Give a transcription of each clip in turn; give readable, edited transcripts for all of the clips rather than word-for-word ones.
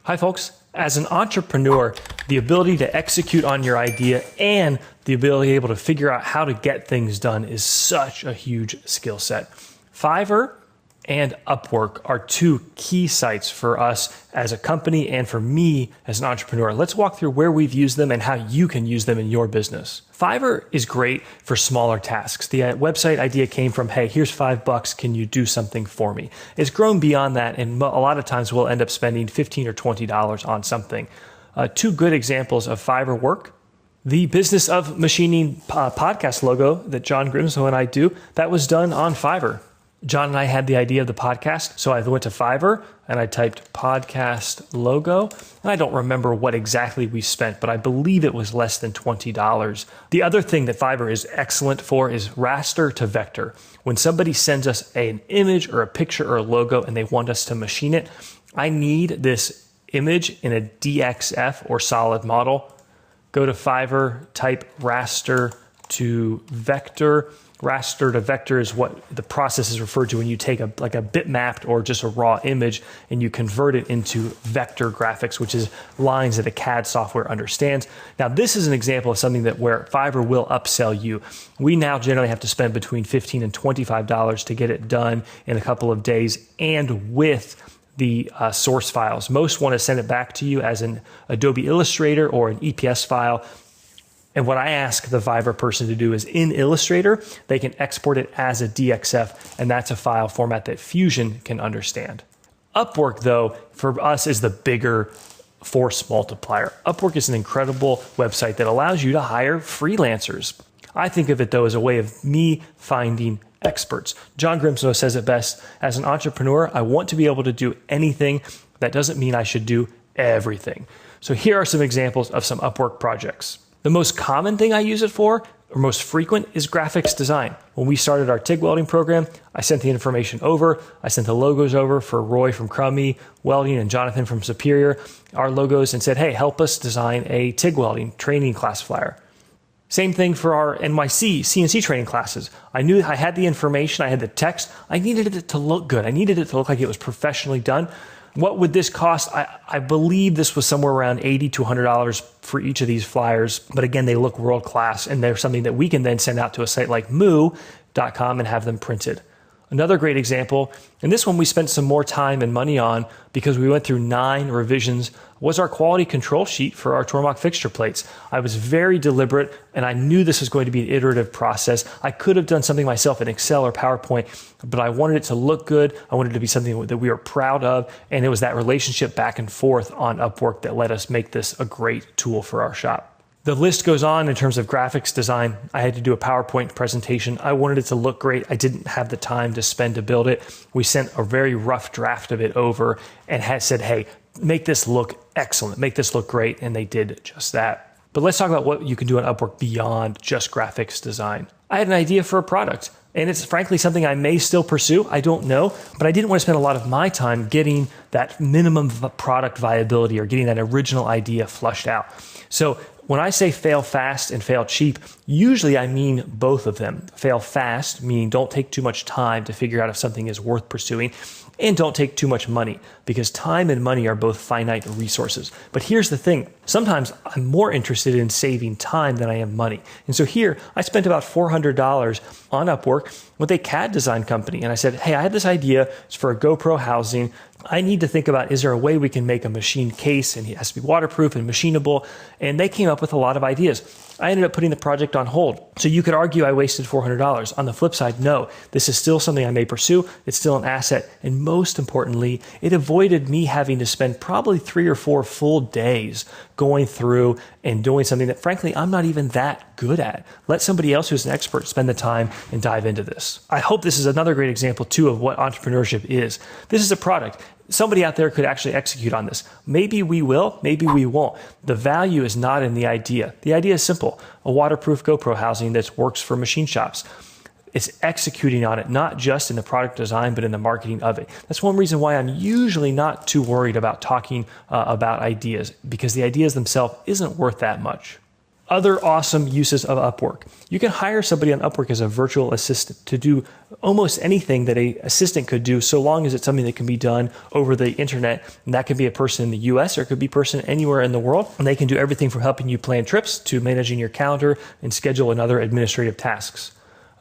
Hi folks, as an entrepreneur, the ability to execute on your idea and the ability to be able to figure out how to get things done is such a huge skill set. Fiverr and Upwork are two key sites for us as a company and for me as an entrepreneur. Let's walk through where we've used them and how you can use them in your business. Fiverr is great for smaller tasks. The website idea came from, hey, here's $5, can you do something for me? It's grown beyond that, and a lot of times we'll end up spending $15 or $20 on something. Two good examples of Fiverr work. The business of machining podcast logo that John Grimslow and I do, that was done on Fiverr. John and I had the idea of the podcast, so I went to Fiverr and I typed podcast logo, and I don't remember what exactly we spent, but I believe it was less than $20. The other thing that Fiverr is excellent for is raster to vector. When somebody sends us an image or a picture or a logo and they want us to machine it, I need this image in a DXF or solid model. Go to Fiverr, type raster to vector. Raster to vector is what the process is referred to when you take a bitmapped or just a raw image and you convert it into vector graphics, which is lines that a CAD software understands. Now, this is an example of something that where Fiverr will upsell you. We now generally have to spend between $15 and $25 to get it done in a couple of days and with the source files. Most want to send it back to you as an Adobe Illustrator or an EPS file. And what I ask the Fiverr person to do is in Illustrator, they can export it as a DXF, and that's a file format that Fusion can understand. Upwork, though, for us is the bigger force multiplier. Upwork is an incredible website that allows you to hire freelancers. I think of it, though, as a way of me finding experts. John Grimslow says it best, as an entrepreneur, I want to be able to do anything. That doesn't mean I should do everything. So here are some examples of some Upwork projects. The most common thing I use it for, or most frequent, is graphics design. When we started our TIG welding program, I sent the information over. I sent the logos over for Roy from Crummy Welding and Jonathan from Superior, our logos, and said, hey, help us design a TIG welding training class flyer. Same thing for our NYC CNC training classes. I knew I had the information, I had the text. I needed it to look good. I needed it to look like it was professionally done. What would this cost? I believe this was somewhere around $80 to $100 for each of these flyers. But again, they look world class, and they're something that we can then send out to a site like moo.com and have them printed. Another great example, and this one we spent some more time and money on because we went through 9 revisions, was our quality control sheet for our Tormach fixture plates. I was very deliberate, and I knew this was going to be an iterative process. I could have done something myself in Excel or PowerPoint, but I wanted it to look good. I wanted it to be something that we were proud of, and it was that relationship back and forth on Upwork that let us make this a great tool for our shop. The list goes on in terms of graphics design. I had to do a PowerPoint presentation. I wanted it to look great. I didn't have the time to spend to build it. We sent a very rough draft of it over and had said, hey, make this look excellent, make this look great. And they did just that. But let's talk about what you can do on Upwork beyond just graphics design. I had an idea for a product, and it's frankly something I may still pursue. I don't know, but I didn't want to spend a lot of my time getting that minimum product viability or getting that original idea flushed out. So when I say fail fast and fail cheap, usually I mean both of them. Fail fast, meaning don't take too much time to figure out if something is worth pursuing, and don't take too much money, because time and money are both finite resources. But here's the thing. Sometimes I'm more interested in saving time than I am money. And so here, I spent about $400 on Upwork with a CAD design company. And I said, hey, I had this idea. It's for a GoPro housing. I need to think about, is there a way we can make a machine case, and it has to be waterproof and machinable? And they came up with a lot of ideas. I ended up putting the project on hold. So you could argue I wasted $400. On the flip side, no, this is still something I may pursue. It's still an asset. And most importantly, it avoided me having to spend probably 3 or 4 full days going through and doing something that frankly, I'm not even that good at. Let somebody else who's an expert spend the time and dive into this. I hope this is another great example too of what entrepreneurship is. This is a product. Somebody out there could actually execute on this. Maybe we will, maybe we won't. The value is not in the idea. The idea is simple, a waterproof GoPro housing that works for machine shops. It's executing on it, not just in the product design, but in the marketing of it. That's one reason why I'm usually not too worried about talking about ideas, because the ideas themselves isn't worth that much. Other awesome uses of Upwork. You can hire somebody on Upwork as a virtual assistant to do almost anything that an assistant could do, so long as it's something that can be done over the internet. And that could be a person in the US or it could be a person anywhere in the world. And they can do everything from helping you plan trips to managing your calendar and schedule and other administrative tasks.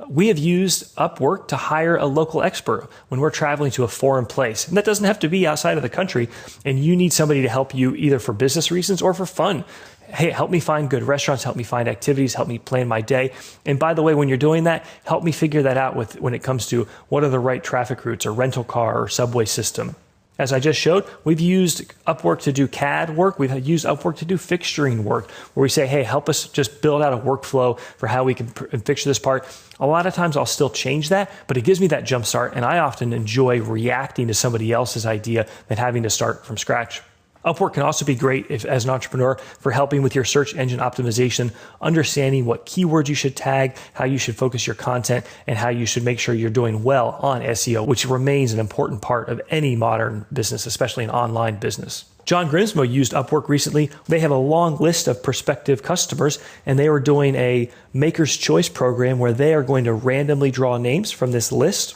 We have used Upwork to hire a local expert when we're traveling to a foreign place. And that doesn't have to be outside of the country. And you need somebody to help you either for business reasons or for fun. Hey, help me find good restaurants, help me find activities, help me plan my day. And by the way, when you're doing that, help me figure that out when it comes to what are the right traffic routes or rental car or subway system. As I just showed, we've used Upwork to do CAD work. We've used Upwork to do fixturing work, where we say, hey, help us just build out a workflow for how we can fixture this part. A lot of times I'll still change that, but it gives me that jump start, and I often enjoy reacting to somebody else's idea than having to start from scratch. Upwork can also be great as an entrepreneur for helping with your search engine optimization, understanding what keywords you should tag, how you should focus your content, and how you should make sure you're doing well on SEO, which remains an important part of any modern business, especially an online business. John Grimsmo used Upwork recently. They have a long list of prospective customers, and they were doing a Maker's Choice program where they are going to randomly draw names from this list.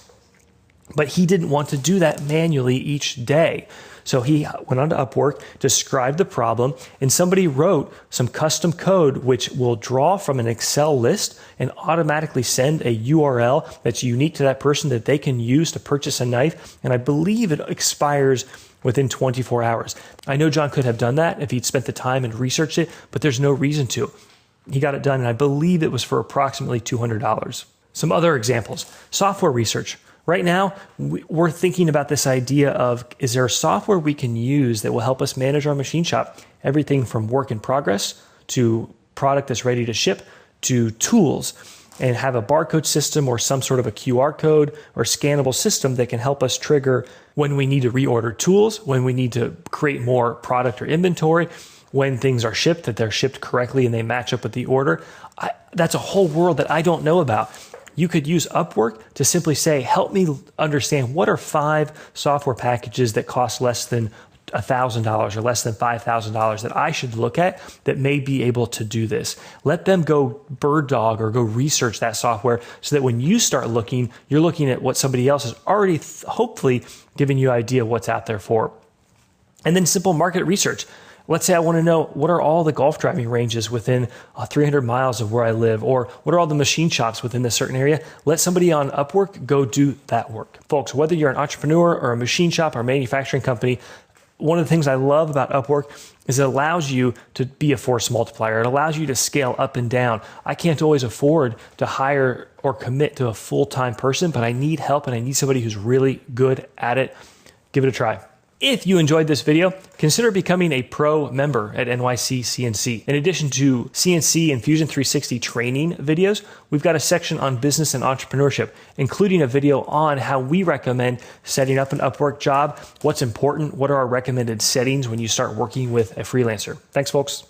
But he didn't want to do that manually each day. So he went onto Upwork, described the problem, and somebody wrote some custom code which will draw from an Excel list and automatically send a URL that's unique to that person that they can use to purchase a knife. And I believe it expires within 24 hours. I know John could have done that if he'd spent the time and researched it, but there's no reason to. He got it done, and I believe it was for approximately $200. Some other examples: software research. Right now, we're thinking about this idea of, is there a software we can use that will help us manage our machine shop? Everything from work in progress to product that's ready to ship to tools, and have a barcode system or some sort of a QR code or scannable system that can help us trigger when we need to reorder tools, when we need to create more product or inventory, when things are shipped, that they're shipped correctly and they match up with the order. That's a whole world that I don't know about. You could use Upwork to simply say, help me understand what are 5 software packages that cost less than $1,000 or less than $5,000 that I should look at that may be able to do this. Let them go bird dog or go research that software so that when you start looking, you're looking at what somebody else has already hopefully given you an idea of what's out there for. And then simple market research. Let's say I want to know what are all the golf driving ranges within 300 miles of where I live, or what are all the machine shops within this certain area. Let somebody on Upwork go do that work. Folks, whether you're an entrepreneur or a machine shop or manufacturing company, one of the things I love about Upwork is it allows you to be a force multiplier. It allows you to scale up and down. I can't always afford to hire or commit to a full-time person, but I need help and I need somebody who's really good at it. Give it a try. If you enjoyed this video, consider becoming a pro member at NYC CNC. In addition to CNC and Fusion 360 training videos, we've got a section on business and entrepreneurship, including a video on how we recommend setting up an Upwork job, what's important, what are our recommended settings when you start working with a freelancer. Thanks, folks.